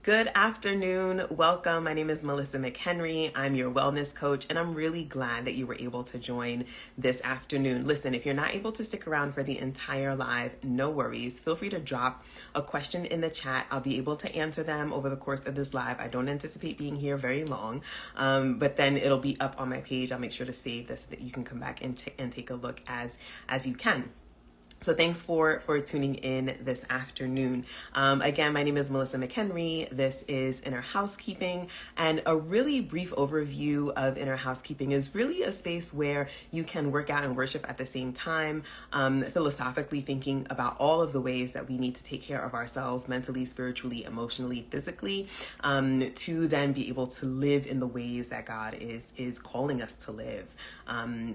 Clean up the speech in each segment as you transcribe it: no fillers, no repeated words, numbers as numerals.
Good afternoon. Welcome. My name is Melissa McHenry. I'm your wellness coach, and I'm really glad that you were able to join this afternoon. Listen, if you're not able to stick around for the entire live, no worries. Feel free to drop a question in the chat. I'll be able to answer them over the course of this live. I don't anticipate being here very long, but then it'll be up on my page. I'll make sure to save this so that you can come back and take a look as you can. So thanks for tuning in this afternoon. Again, my name is Melissa McHenry. This is Inner Housekeeping, and a really brief overview of Inner Housekeeping is really a space where you can work out and worship at the same time, philosophically thinking about all of the ways that we need to take care of ourselves mentally, spiritually, emotionally, physically, to then be able to live in the ways that God is calling us to live,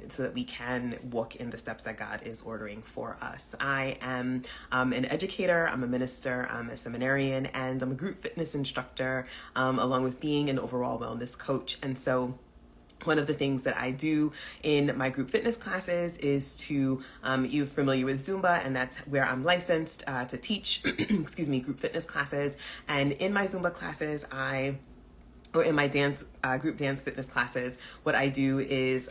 so that we can walk in the steps that God is ordering for us. I am an educator, I'm a minister, I'm a seminarian, and I'm a group fitness instructor, along with being an overall wellness coach. And so one of the things that I do in my group fitness classes is to, you're familiar with Zumba, and that's where I'm licensed to teach, group fitness classes. And in my Zumba classes, or in my group dance fitness classes, what I do is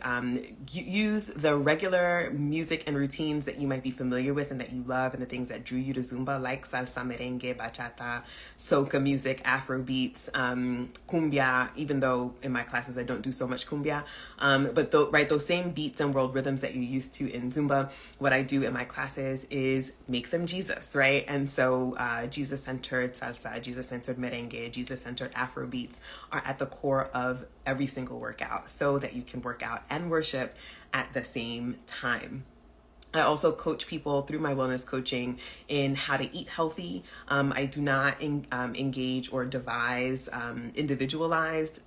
use the regular music and routines that you might be familiar with and that you love, and the things that drew you to Zumba, like salsa, merengue, bachata, soca music, Afro beats, cumbia, even though in my classes I don't do so much cumbia, but those same beats and world rhythms that you used to in Zumba, what I do in my classes is make them Jesus, right? And so Jesus-centered salsa, Jesus-centered merengue, Jesus-centered Afro beats are at the core of every single workout, so that you can work out and worship at the same time. I also coach people through my wellness coaching in how to eat healthy. I do not engage or devise individualized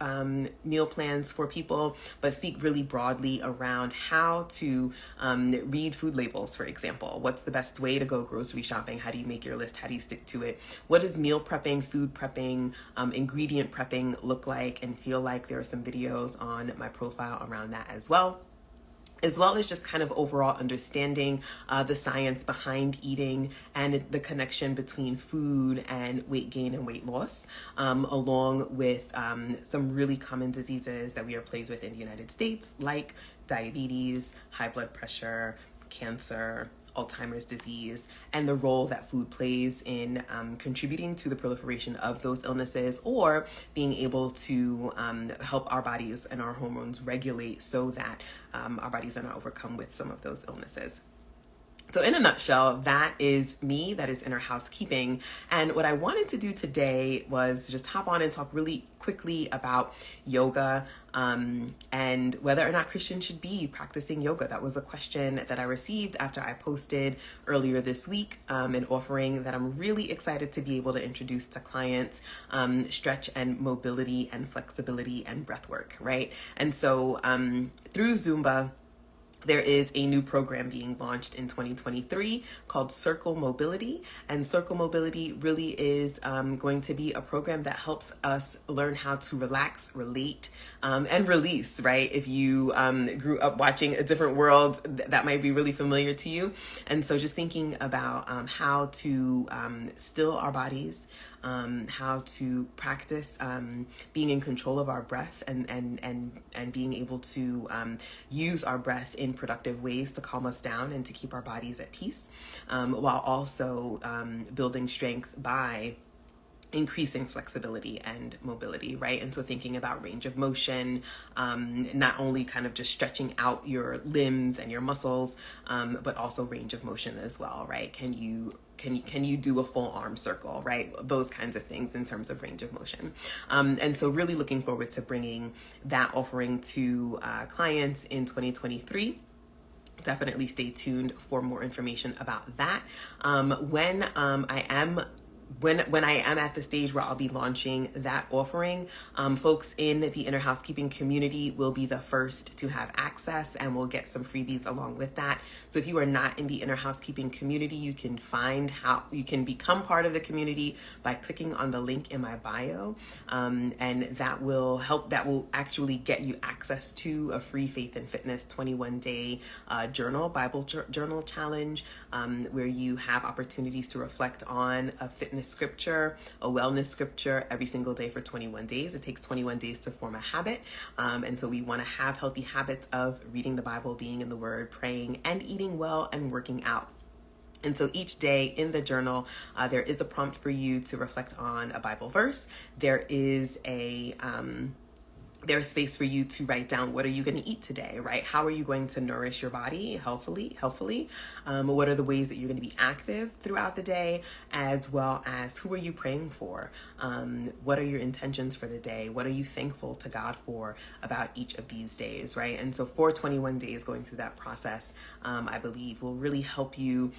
meal plans for people, but speak really broadly around how to read food labels, for example. What's the best way to go grocery shopping? How do you make your list? How do you stick to it? What does meal prepping, food prepping, ingredient prepping look like and feel like? There are some videos on my profile around that as well as just kind of overall understanding the science behind eating and the connection between food and weight gain and weight loss, along with some really common diseases that we are plagued with in the United States, like diabetes, high blood pressure, cancer, Alzheimer's disease, and the role that food plays in contributing to the proliferation of those illnesses, or being able to help our bodies and our hormones regulate so that our bodies are not overcome with some of those illnesses. So in a nutshell, that is me, that is Inner Housekeeping. And what I wanted to do today was just hop on and talk really quickly about yoga, and whether or not Christians should be practicing yoga. That was a question that I received after I posted earlier this week, an offering that I'm really excited to be able to introduce to clients, stretch and mobility and flexibility and breath work, right? And so through Zumba, there is a new program being launched in 2023 called Circle Mobility. And Circle Mobility really is going to be a program that helps us learn how to relax, relate, and release, right? If you grew up watching A Different World, that might be really familiar to you. And so just thinking about how to still our bodies, how to practice being in control of our breath and being able to use our breath in productive ways to calm us down and to keep our bodies at peace, while also building strength by increasing flexibility and mobility, right? And so thinking about range of motion, not only kind of just stretching out your limbs and your muscles, but also range of motion as well, right? Can you do a full arm circle, right? Those kinds of things in terms of range of motion. And so really looking forward to bringing that offering to clients in 2023. Definitely stay tuned for more information about that. When I am at the stage where I'll be launching that offering, folks in the Inner Housekeeping community will be the first to have access, and we'll get some freebies along with that. So if you are not in the Inner Housekeeping community, you can find how you can become part of the community by clicking on the link in my bio, and that will help. That will actually get you access to a free Faith and Fitness 21-day Bible journal challenge, where you have opportunities to reflect on a fitness fitness scripture, a wellness scripture every single day for 21 days. It takes 21 days to form a habit. And so we want to have healthy habits of reading the Bible, being in the Word, praying, and eating well and working out. And so each day in the journal, there is a prompt for you to reflect on a Bible verse. There's space for you to write down, what are you going to eat today, right? How are you going to nourish your body healthfully? What are the ways that you're going to be active throughout the day, as well as who are you praying for? What are your intentions for the day? What are you thankful to God for about each of these days, right? And so for 21 days, going through that process, I believe will really help you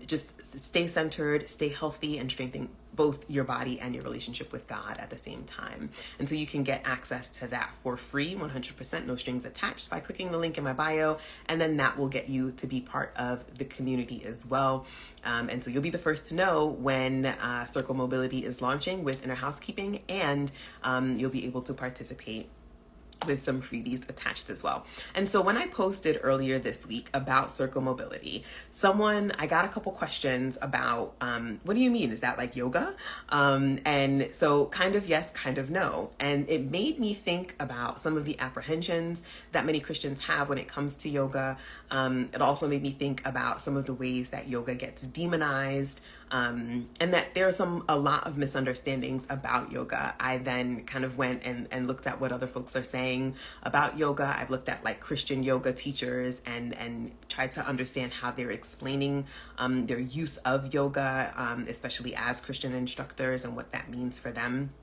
just stay centered, stay healthy, and strengthen both your body and your relationship with God at the same time. And so you can get access to that for free, 100%, no strings attached, by clicking the link in my bio, and then that will get you to be part of the community as well. And so you'll be the first to know when Circle Mobility is launching with Inner Housekeeping, and you'll be able to participate with some freebies attached as well. And so when I posted earlier this week about Circle Mobility, I got a couple questions about, what do you mean? Is that like yoga? And so kind of yes, kind of no. And it made me think about some of the apprehensions that many Christians have when it comes to yoga. It also made me think about some of the ways that yoga gets demonized, and that there's a lot of misunderstandings about yoga. I then kind of went and looked at what other folks are saying about yoga. I've looked at like Christian yoga teachers and tried to understand how they're explaining their use of yoga, especially as Christian instructors, and what that means for them.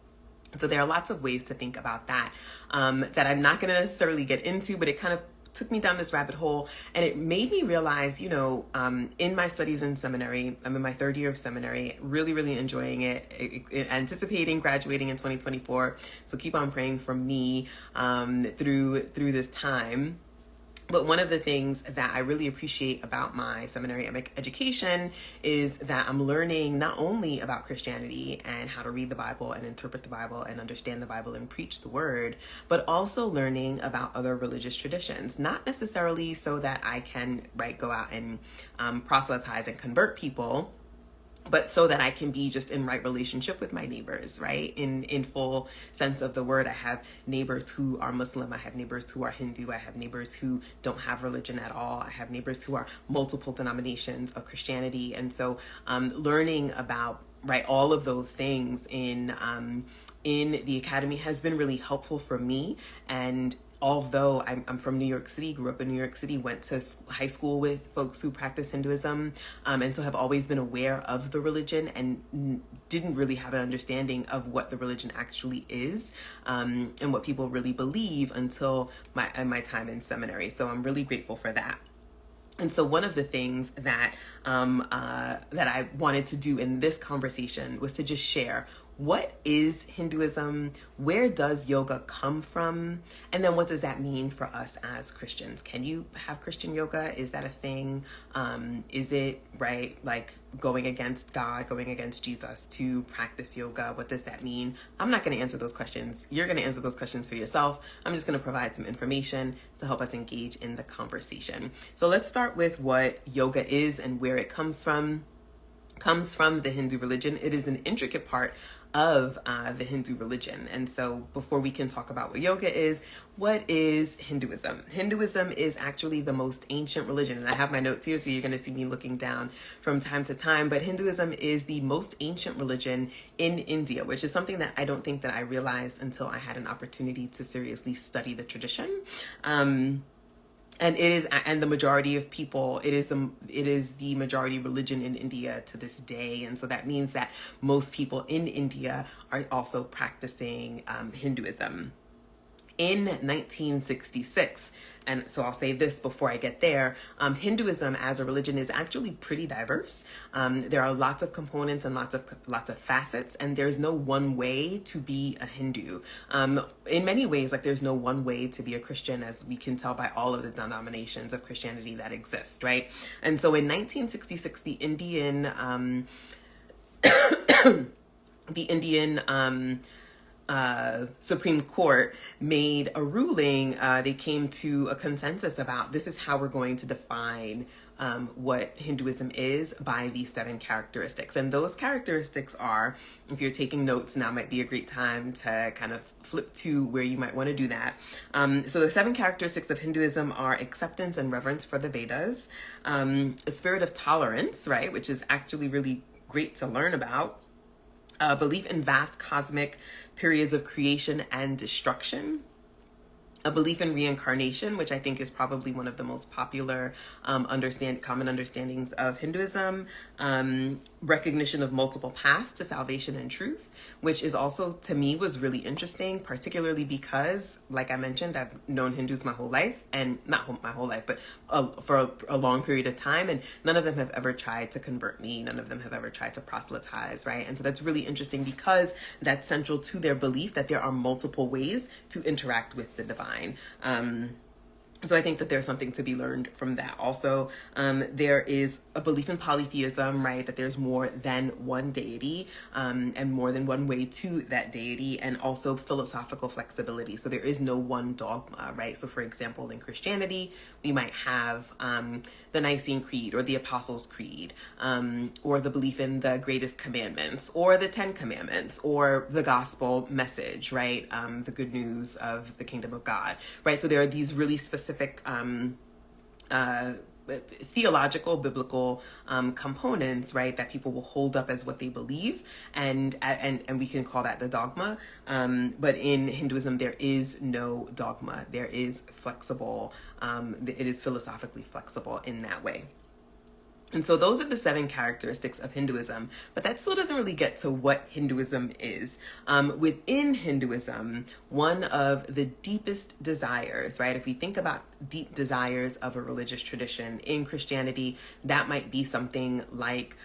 So there are lots of ways to think about that that I'm not going to necessarily get into, but it kind of took me down this rabbit hole, and it made me realize, in my studies in seminary, I'm in my third year of seminary, really, really enjoying it, anticipating graduating in 2024. So keep on praying for me through this time. But one of the things that I really appreciate about my seminary education is that I'm learning not only about Christianity and how to read the Bible and interpret the Bible and understand the Bible and preach the word, but also learning about other religious traditions, not necessarily so that I can, go out and proselytize and convert people, but so that I can be just in right relationship with my neighbors, right? In full sense of the word. I have neighbors who are Muslim. I have neighbors who are Hindu. I have neighbors who don't have religion at all. I have neighbors who are multiple denominations of Christianity. And so learning about, all of those things in the academy has been really helpful for me. And although I'm from New York City, grew up in New York City, went to high school with folks who practice Hinduism, and so have always been aware of the religion and didn't really have an understanding of what the religion actually is, and what people really believe until my time in seminary. So I'm really grateful for that. And so one of the things that I wanted to do in this conversation was to just share, what is Hinduism? Where does yoga come from? And then what does that mean for us as Christians? Can you have Christian yoga? Is that a thing? Is it, going against God, going against Jesus to practice yoga? What does that mean? I'm not going to answer those questions. You're going to answer those questions for yourself. I'm just going to provide some information to help us engage in the conversation. So let's start with what yoga is and where it comes from. Comes from the Hindu religion. It is an intricate part of the Hindu religion. And so before we can talk about what yoga is, what is Hinduism? Hinduism is actually the most ancient religion. And I have my notes here, so you're going to see me looking down from time to time. But Hinduism is the most ancient religion in India, which is something that I don't think that I realized until I had an opportunity to seriously study the tradition. And the majority of people, it is the majority religion in India to this day. And so that means that most people in India are also practicing Hinduism. In 1966, and so I'll say this before I get there, Hinduism as a religion is actually pretty diverse. There are lots of components and lots of facets, and there's no one way to be a Hindu. In many ways, there's no one way to be a Christian, as we can tell by all of the denominations of Christianity that exist, right? And so in 1966, the Indian Supreme Court made a ruling. They came to a consensus about this is how we're going to define what Hinduism is by these 7 characteristics. And those characteristics are, if you're taking notes, now might be a great time to kind of flip to where you might want to do that. So the 7 characteristics of Hinduism are acceptance and reverence for the Vedas, a spirit of tolerance, right, which is actually really great to learn about, belief in vast cosmic periods of creation and destruction, a belief in reincarnation, which I think is probably one of the most popular common understandings of Hinduism, recognition of multiple paths to salvation and truth, which is also, to me, was really interesting, particularly because, like I mentioned, I've known Hindus my whole life, and not my whole life, but for a long period of time, and none of them have ever tried to convert me. None of them have ever tried to proselytize, right? And so that's really interesting because that's central to their belief that there are multiple ways to interact with the divine. So I think that there's something to be learned from that. Also, there is a belief in polytheism, right? That there's more than one deity and more than one way to that deity, and also philosophical flexibility. So there is no one dogma, right? So for example, in Christianity, we might have the Nicene Creed or the Apostles' Creed, or the belief in the greatest commandments or the 10 commandments or the gospel message, right? The good news of the kingdom of God, right? So there are these really specific theological, biblical components, right, that people will hold up as what they believe, and we can call that the dogma. But in Hinduism, there is no dogma. There is flexible. It is philosophically flexible in that way. And so those are the 7 characteristics of Hinduism, but that still doesn't really get to what Hinduism is. Within Hinduism, one of the deepest desires, right? If we think about deep desires of a religious tradition in Christianity, that might be something like,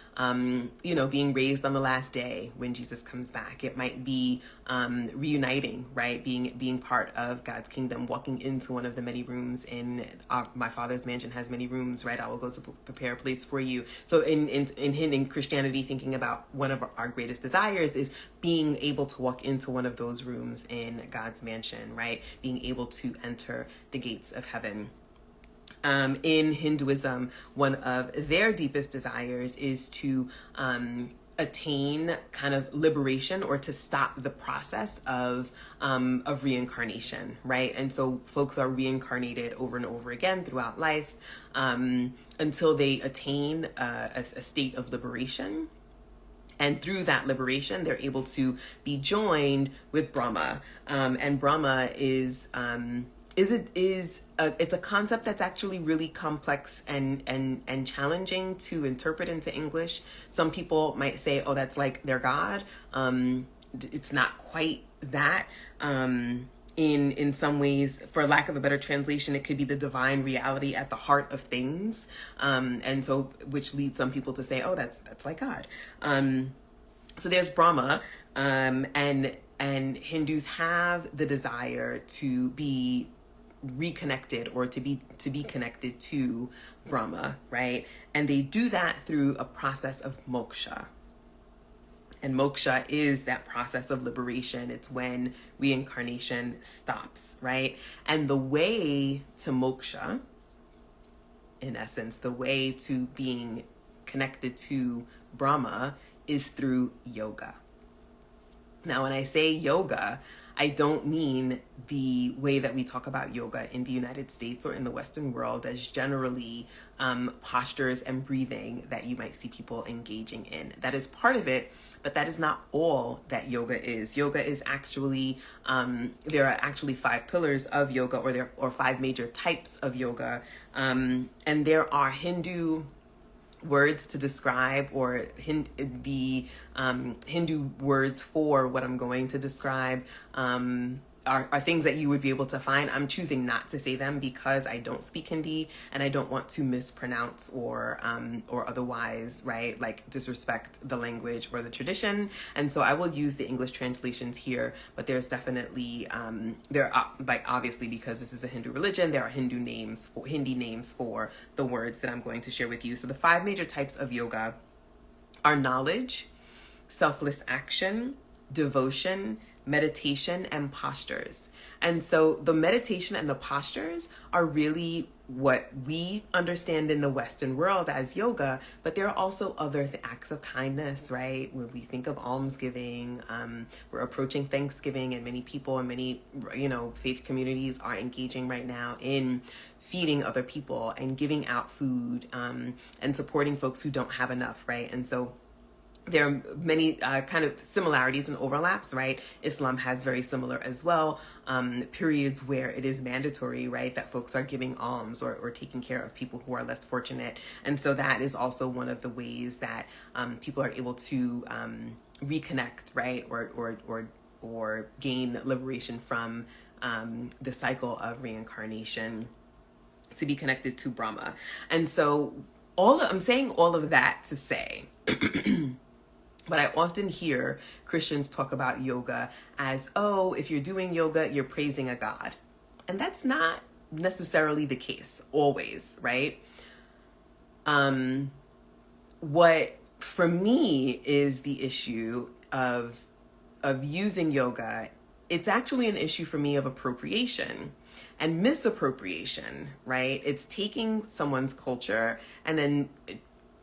being raised on the last day when Jesus comes back. It might be reuniting, right? Being part of God's kingdom, walking into one of the many rooms in my Father's mansion has many rooms, right? I will go to prepare a place for you. So in Christianity, thinking about one of our greatest desires is being able to walk into one of those rooms in God's mansion, right? Being able to enter the gates of heaven. In Hinduism, one of their deepest desires is to attain kind of liberation, or to stop the process of reincarnation, right? And so folks are reincarnated over and over again throughout life until they attain a state of liberation. And through that liberation, they're able to be joined with Brahma. And Brahma is it's a concept that's actually really complex and challenging to interpret into English. Some people might say, oh, that's like their God. It's not quite that. In some ways, for lack of a better translation, it could be the divine reality at the heart of things. And so, which leads some people to say, oh, that's like God. So there's Brahma, and Hindus have the desire to be reconnected, or to be connected to Brahma, right? And they do that through a process of moksha. And moksha is that process of liberation. It's when reincarnation stops, right? And the way to moksha, in essence, the way to being connected to Brahma, is through yoga. Now, when I say yoga, I don't mean the way that we talk about yoga in the United States or in the Western world as generally postures and breathing that you might see people engaging in. That is part of it, but that is not all that yoga is. Yoga is actually, there are actually 5 pillars of yoga, or 5 major types of yoga. And there are Hindu words to describe, or the Hindu words for what I'm going to describe are things that you would be able to find. I'm choosing not to say them because I don't speak Hindi, and I don't want to mispronounce or otherwise, right, like disrespect the language or the tradition. And so I will use the English translations here, but there's definitely there are, like, obviously, because this is a Hindu religion, there are Hindi names for the words that I'm going to share with you. So the 5 major types of yoga are knowledge, selfless action, devotion, meditation and postures. And so the meditation and the postures are really what we understand in the Western world as yoga, but there are also other acts of kindness, right? When we think of almsgiving, we're approaching Thanksgiving, and many people and many, faith communities are engaging right now in feeding other people and giving out food, and supporting folks who don't have enough, right? And so there are many kind of similarities and overlaps, right? Islam has very similar as well, periods where it is mandatory, right, that folks are giving alms or taking care of people who are less fortunate. And so that is also one of the ways that people are able to reconnect, right, or gain liberation from the cycle of reincarnation, to be connected to Brahma. And so I'm saying all of that to say but I often hear Christians talk about yoga as, oh, if you're doing yoga, you're praising a god. And that's not necessarily the case always, right? What for me is the issue of using yoga, it's actually an issue for me of appropriation and misappropriation, right? It's taking someone's culture and then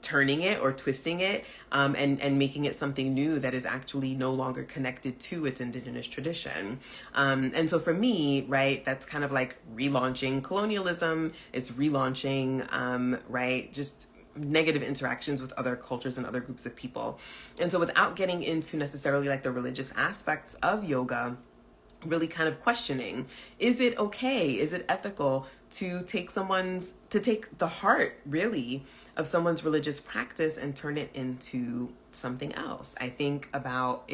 turning it or twisting it, and making it something new that is actually no longer connected to its indigenous tradition. And so for me, right, that's kind of like relaunching colonialism. It's relaunching, right, just negative interactions with other cultures and other groups of people. And so without getting into necessarily like the religious aspects of yoga, really kind of questioning, is it okay? Is it ethical to take the heart really of someone's religious practice and turn it into something else? I think about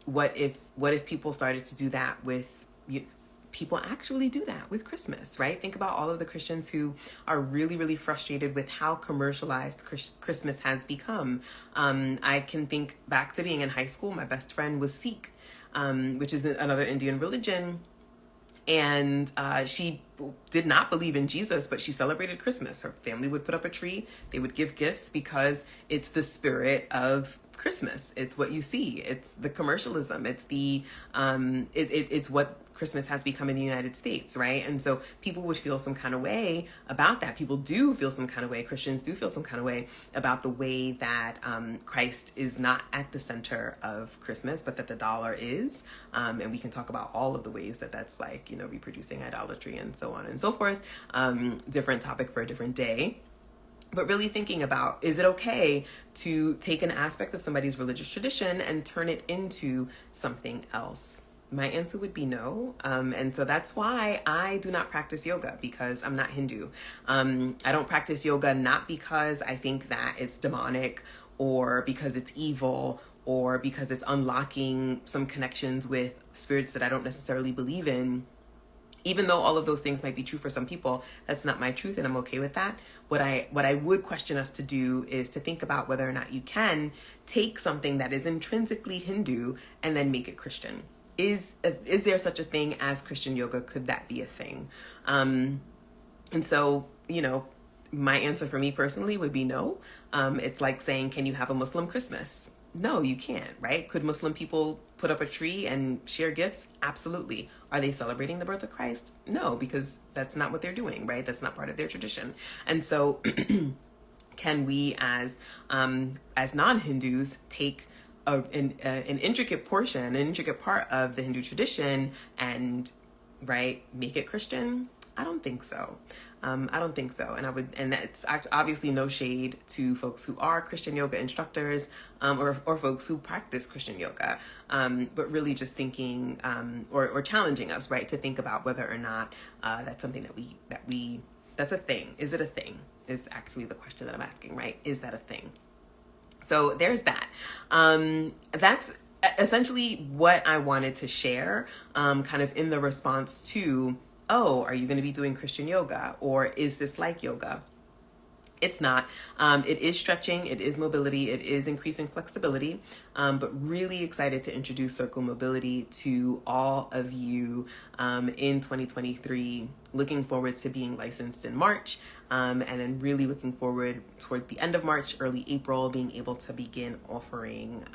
what if people started to do that with people actually do that with Christmas, right? Think about all of the Christians who are really, really frustrated with how commercialized Christmas has become. I can think back to being in high school. My best friend was Sikh, which is another Indian religion. And she did not believe in Jesus, but she celebrated Christmas. Her family would put up a tree. They would give gifts because it's the spirit of Christmas. It's what you see. It's the commercialism. It's it's what Christmas has become in the United States, right? And so people would feel some kind of way about that. People do feel some kind of way. Christians do feel some kind of way about the way that Christ is not at the center of Christmas, but that the dollar is. And we can talk about all of the ways that that's like, reproducing idolatry and so on and so forth. Different topic for a different day. But really thinking about, is it okay to take an aspect of somebody's religious tradition and turn it into something else? My answer would be no. And so that's why I do not practice yoga, because I'm not Hindu. I don't practice yoga not because I think that it's demonic or because it's evil or because it's unlocking some connections with spirits that I don't necessarily believe in. Even though all of those things might be true for some people, that's not my truth, and I'm okay with that. What I would question us to do is to think about whether or not you can take something that is intrinsically Hindu and then make it Christian. Is there such a thing as Christian yoga? Could that be a thing? And so, my answer for me personally would be no. It's like saying, can you have a Muslim Christmas? No, you can't, right? Could Muslim people put up a tree and share gifts? Absolutely. Are they celebrating the birth of Christ? No, because that's not what they're doing, right? That's not part of their tradition. And so can we as non-Hindus take an intricate portion, an intricate part of the Hindu tradition and, right, make it Christian? I don't think so. I don't think so. And that's obviously no shade to folks who are Christian yoga instructors, or folks who practice Christian yoga, but really just thinking, or challenging us, right, to think about whether or not that's something that's a thing. Is it a thing? Is actually the question that I'm asking, right? Is that a thing? So there's that. That's essentially what I wanted to share, kind of in the response to, oh, are you going to be doing Christian yoga? Or is this like yoga? It's not. It is stretching. It is mobility. It is increasing flexibility. But really excited to introduce Circle Mobility to all of you in 2023. Looking forward to being licensed in March. And then really looking forward toward the end of March, early April, being able to begin offering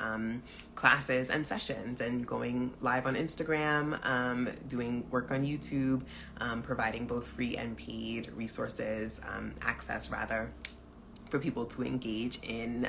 classes and sessions and going live on Instagram, doing work on YouTube, providing both free and paid resources, access rather, for people to engage in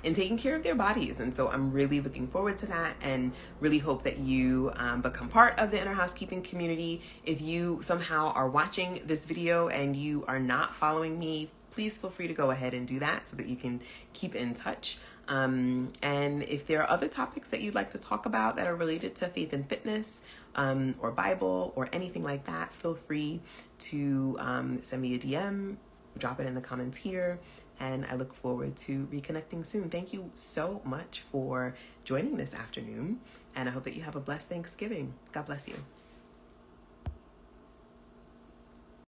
taking care of their bodies. And so I'm really looking forward to that, and really hope that you become part of the Inner Housekeeping community. If you somehow are watching this video and you are not following me, please feel free to go ahead and do that so that you can keep in touch. And if there are other topics that you'd like to talk about that are related to faith and fitness, or Bible or anything like that, feel free to send me a DM, drop it in the comments here, and I look forward to reconnecting soon. Thank you so much for joining this afternoon, and I hope that you have a blessed Thanksgiving. God bless you.